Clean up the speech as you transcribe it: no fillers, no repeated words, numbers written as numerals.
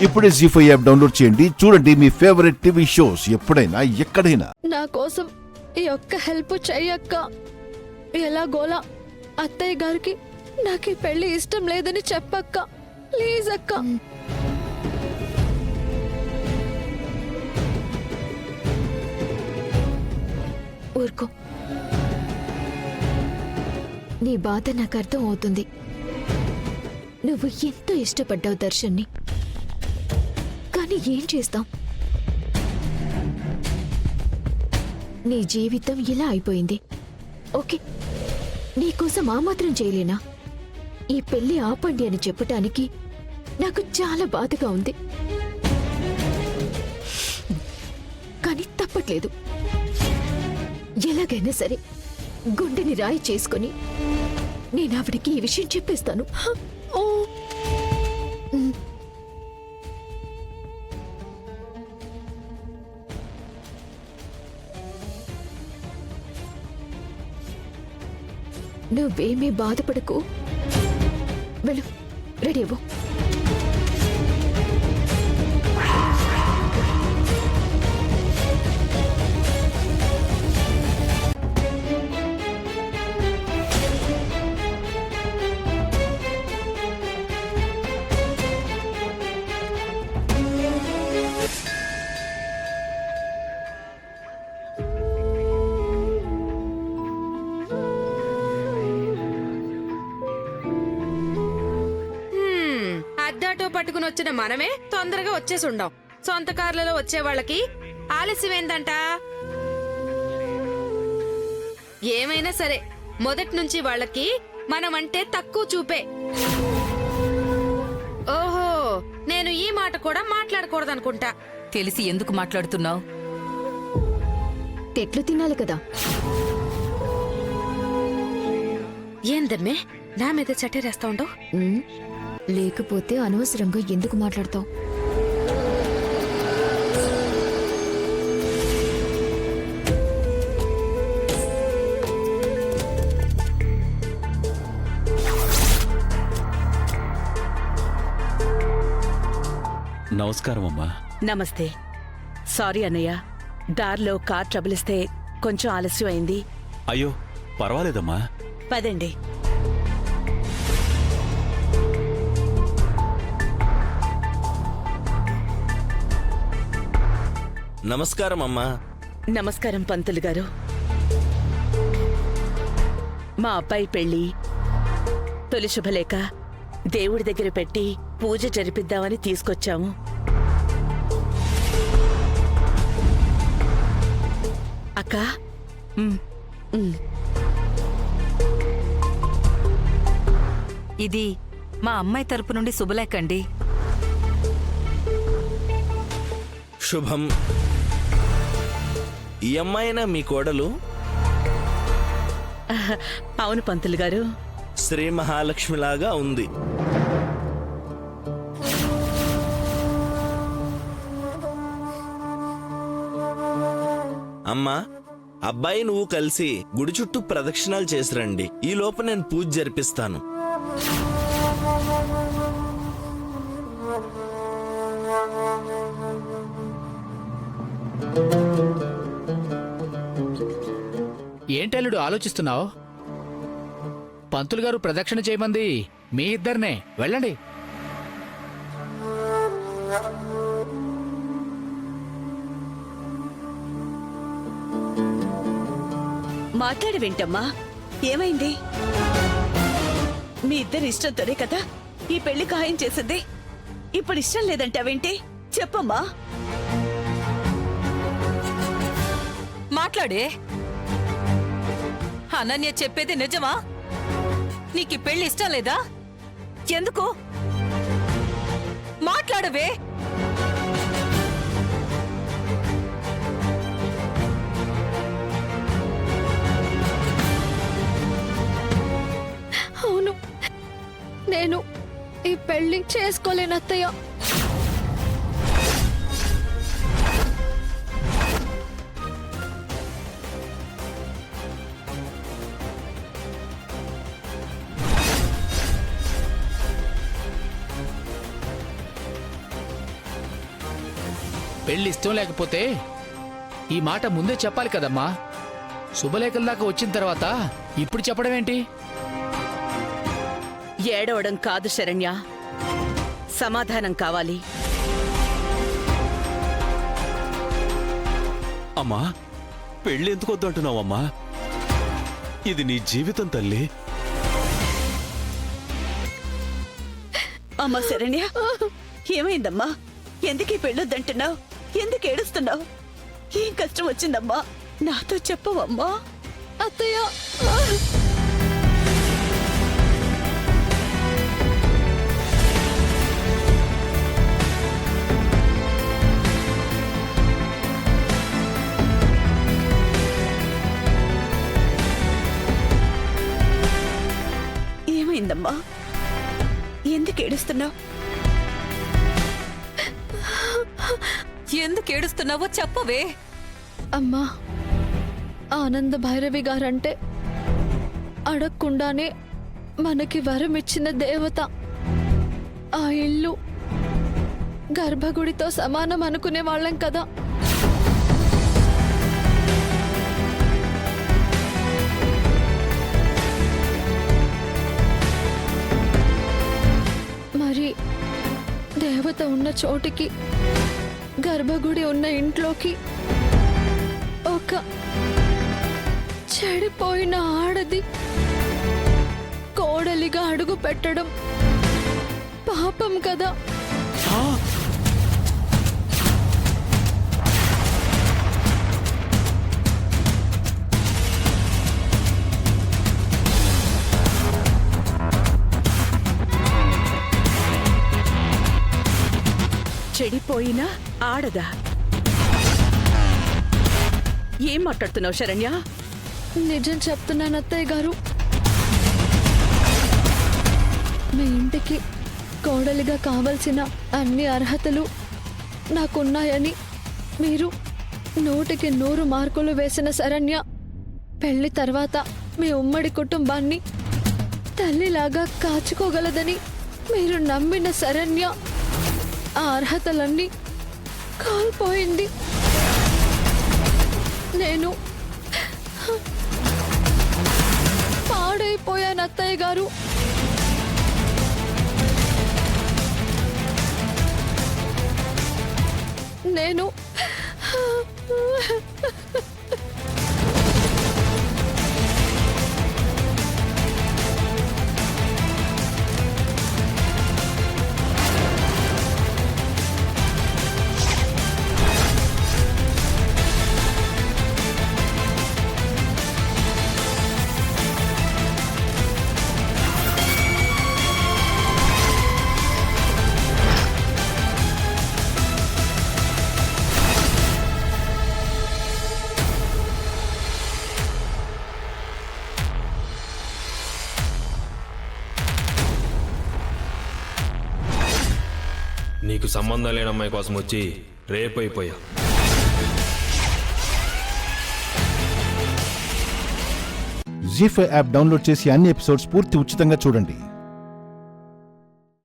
ఇప్పుడే జీ5 app download చేయండి. చూడండి మీ ఫేవరెట్ టీవీ షోస్ ఎప్పుడైనా ఎక్కడైనా. నా కోసం ఈ ఒక్క హెల్ప్ చెయ్యక్క. ఎలాగోలా అత్తయ్య గారికి నాకు ఈ పెళ్లి ఇష్టం లేదని చెప్పక్క. ప్లీజ్ అక్క. ఊరుకో. నీ బాధ నాకు అర్థం అవుతుంది. నువ్వు ఎంతో ఇష్టపడ్డావు దర్శన్ని. కానీ ఏం చేస్తాం? నీ జీవితం ఇలా అయిపోయింది. ఓకే, నీకోసం ఆ మాత్రం చేయలేనా? ఈ పెళ్లి ఆపండి అని చెప్పటానికి నాకు చాలా బాధగా ఉంది. కానీ తప్పట్లేదు. ఎలాగైనా సరే గుండెని రాయి చేసుకుని నేను ఆవిడికి ఈ విషయం చెప్పేస్తాను. ఓ నువ్వేమీ బాధపడకు. వెళ్ళు, రెడీ అవ్వు. అద్దాటో పట్టుకుని వచ్చిన మనమే తొందరగా వచ్చేసి ఉండం. సొంత కార్లలో వచ్చే వాళ్ళకి ఆలస్యం ఏందంట. ఏమైనా సరే మొదటి నుంచి వాళ్ళకి మనమంటే తక్కువ చూపే. ఓహో, నేను ఈ మాట కూడా మాట్లాడకూడదనుకుంటా. తెలిసి ఎందుకు మాట్లాడుతున్నావు? తెట్లు తినాలి కదా. ఏందమ్మే నా మీద చట్టేరేస్తా ఉండవు? లేకపోతే అనవసరంగా ఎందుకు మాట్లాడతావు? నమస్కారం అమ్మా. నమస్తే. సారీ అన్నయ్య, దారిలో కార్ ట్రబుల్ ఇస్తే కొంచెం ఆలస్యం అయింది. అయ్యో పర్వాలేదమ్మా. పదండి. నమస్కారం అమ్మా. నమస్కారం పంతులు గారు. మా అబ్బాయి పెళ్లి తొలి శుభలేఖ దేవుడి దగ్గర పెట్టి పూజ జరిపిద్దామని తీసుకొచ్చాము. అక్క, ఇది మా అమ్మాయి తరపు నుండి శుభలేఖండి. శుభం. ఈ అమ్మాయినా మీ కోడలు? అవును పంతులు గారు. శ్రీ మహాలక్ష్మిలాగా ఉంది. అమ్మా, అబ్బాయి నువ్వు కలిసి గుడి చుట్టూ ప్రదక్షిణాలు చేసిరండి. ఈ లోపు నేను పూజ జరిపిస్తాను. ఏంటల్లుడు ఆలోచిస్తున్నావు? పంతులు గారు ప్రదక్షిణ చేయమంది మీ ఇద్దరినే. వెళ్ళండి. మాట్లాడవేంటమ్మా? ఏమైంది? మీ ఇద్దరి ఇష్టంతోనే కదా ఈ పెళ్లి ఖాయం చేసింది. ఇప్పుడు ఇష్టం లేదంటావేంటి? చెప్పమ్మా. మాట్లాడే. అనన్య చెప్పేది నిజమా? నీకు పెళ్లి ఇష్టం లేదా? ఎందుకు మాట్లాడవే? అవును, నేను ఈ పెళ్లి చేసుకోలేను అత్తయ్య. పెళ్లి ఇష్టం లేకపోతే ఈ మాట ముందే చెప్పాలి కదమ్మా. శుభలేఖల దాకా వచ్చిన తర్వాత ఇప్పుడు చెప్పడం ఏంటి? ఏడవడం కాదు శరణ్య, సమాధానం కావాలి. అమ్మా, పెళ్లి ఎందుకు వద్దు అంటున్నావమ్మా? ఇది నీ జీవితం తల్లి. అమ్మా శరణ్య, ఏమైందమ్మా? ఎందుకు ఈ పెళ్ళొద్దంటున్నావు? ఎందుకు ఏడుస్తున్నావు? ఏం కష్టం వచ్చిందమ్మా? నాతో చెప్పవమ్మా. అత్తయ్య, ఏమైందమ్మా? ఎందుకు ఏడుస్తున్నావు? ఎందుకు ఏడుస్తున్నావో చెప్పవే. అమ్మా, ఆనంద భైరవి గారంటే అడగకుండానే మనకి వరం ఇచ్చిన దేవత. ఆ ఇల్లు గర్భగుడితో సమానం అనుకునే వాళ్ళం కదా. మరి దేవత ఉన్న చోటికి, గర్భగుడి ఉన్న ఇంట్లోకి ఒక చెడిపోయిన ఆడది కోడలిగా అడుగు పెట్టడం పాపం కదా. చెడిపోయిన ఆడదా? ఏం మాట్లాడుతున్నావు శరణ్య? నిజం చెప్తున్నాను అత్తయ్య గారు. మీ ఇంటికి కోడలిగా కావలసిన అన్ని అర్హతలు నాకున్నాయని మీరు 100కి 100 మార్కులు వేసిన శరణ్య, పెళ్లి తర్వాత మీ ఉమ్మడి కుటుంబాన్ని తల్లిలాగా కాచుకోగలదని మీరు నమ్మిన శరణ్య ఆ అర్హతలన్నీ కోల్పోయింది. నేను పాడైపోయాను అత్తయ్య గారు. నేను నీకు సంబంధం లేని అమ్మాయి కోసం వచ్చి రేపైపోయా. జీ5 యాప్ డౌన్లోడ్ చేసి అన్ని ఎపిసోడ్స్ పూర్తి ఉచితంగా చూడండి.